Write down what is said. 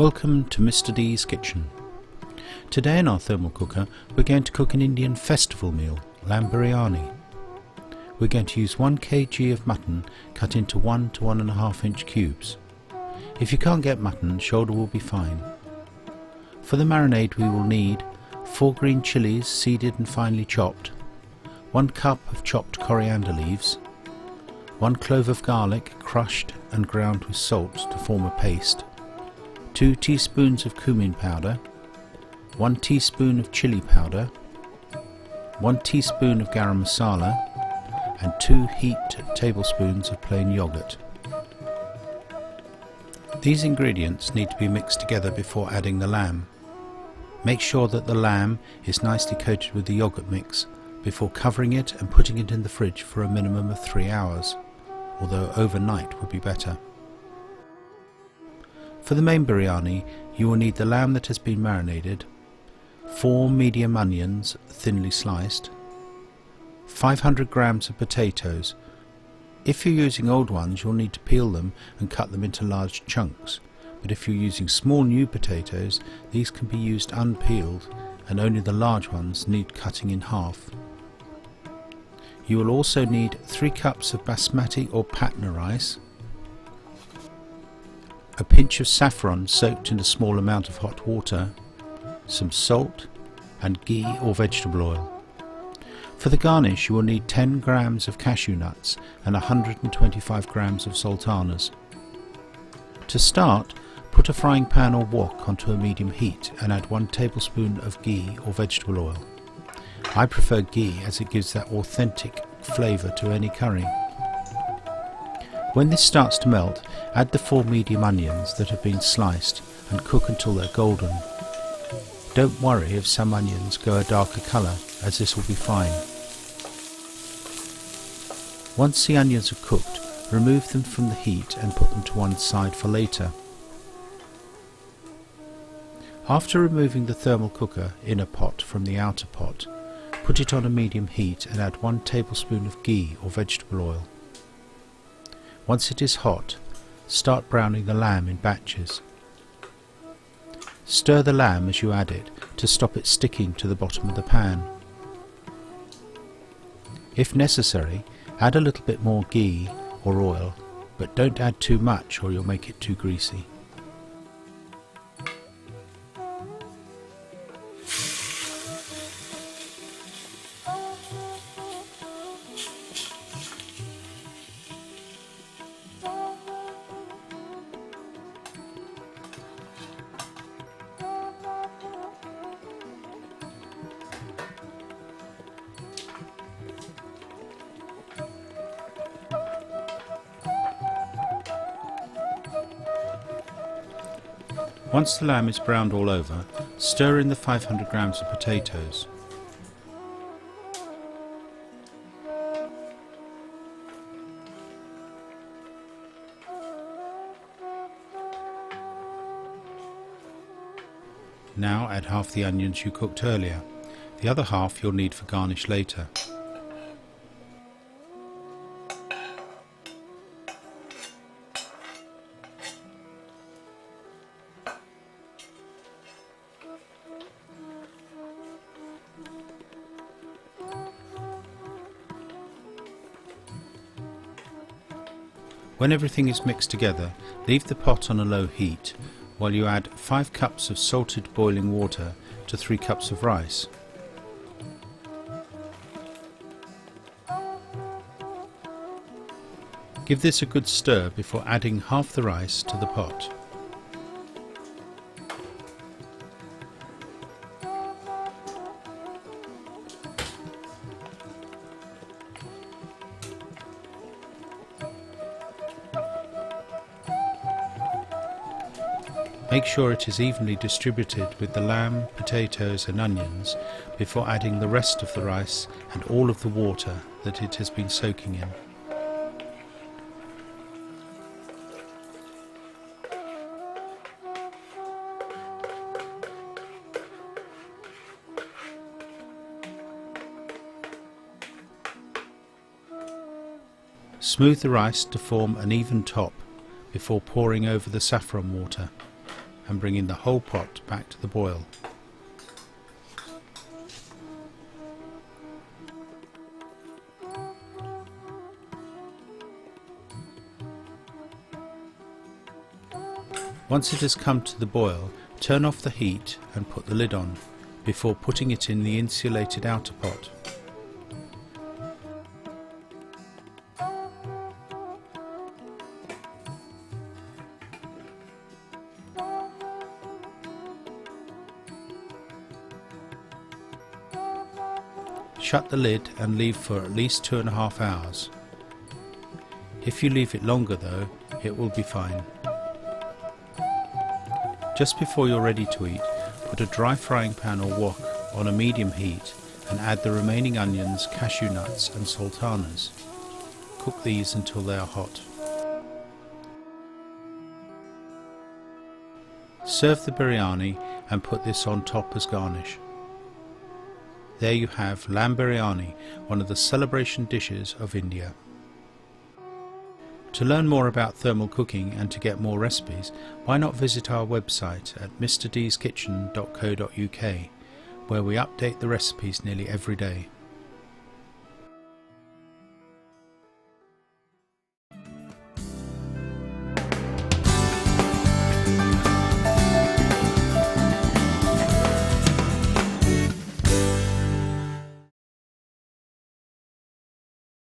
Welcome to Mr. D's kitchen. Today in our thermal cooker we're going to cook an Indian festival meal, lamb biryani. We're going to use 1 kg of mutton cut into 1 to 1.5 inch cubes. If you can't get mutton, shoulder will be fine. For the marinade we will need 4 green chillies seeded and finely chopped, 1 cup of chopped coriander leaves, 1 clove of garlic crushed and ground with salt to form a paste, 2 teaspoons of cumin powder, 1 teaspoon of chilli powder, 1 teaspoon of garam masala, and 2 heaped tablespoons of plain yoghurt. These ingredients need to be mixed together before adding the lamb. Make sure that the lamb is nicely coated with the yoghurt mix before covering it and putting it in the fridge for a minimum of 3 hours, although overnight would be better. For the main biryani, you will need the lamb that has been marinated, 4 medium onions thinly sliced, 500 grams of potatoes. If you're using old ones, you'll need to peel them and cut them into large chunks, but if you're using small new potatoes, these can be used unpeeled and only the large ones need cutting in half. You will also need 3 cups of Basmati or Patna rice, a pinch of saffron soaked in a small amount of hot water, some salt, and ghee or vegetable oil. For the garnish you will need 10 grams of cashew nuts and 125 grams of sultanas. To start, put a frying pan or wok onto a medium heat and add 1 tablespoon of ghee or vegetable oil. I prefer ghee as it gives that authentic flavour to any curry. When this starts to melt, add the 4 medium onions that have been sliced and cook until they're golden. Don't worry if some onions go a darker colour, as this will be fine. Once the onions are cooked, remove them from the heat and put them to one side for later. After removing the thermal cooker inner pot from the outer pot, put it on a medium heat and add 1 tablespoon of ghee or vegetable oil. Once it is hot, start browning the lamb in batches. Stir the lamb as you add it to stop it sticking to the bottom of the pan. If necessary, add a little bit more ghee or oil, but don't add too much or you'll make it too greasy. Once the lamb is browned all over, stir in the 500 grams of potatoes. Now add half the onions you cooked earlier. The other half you'll need for garnish later. When everything is mixed together, leave the pot on a low heat while you add 5 cups of salted boiling water to 3 cups of rice. Give this a good stir before adding half the rice to the pot. Make sure it is evenly distributed with the lamb, potatoes and onions before adding the rest of the rice and all of the water that it has been soaking in. Smooth the rice to form an even top before pouring over the saffron water. and bringing the whole pot back to the boil. Once it has come to the boil, turn off the heat and put the lid on, before putting it in the insulated outer pot. Shut the lid and leave for at least 2.5 hours. If you leave it longer though, it will be fine. Just before you're ready to eat, put a dry frying pan or wok on a medium heat and add the remaining onions, cashew nuts and sultanas. Cook these until they are hot. Serve the biryani and put this on top as garnish. There you have lamb biryani, one of the celebration dishes of India. To learn more about thermal cooking and to get more recipes, why not visit our website at mrdeeskitchen.co.uk, where we update the recipes nearly every day.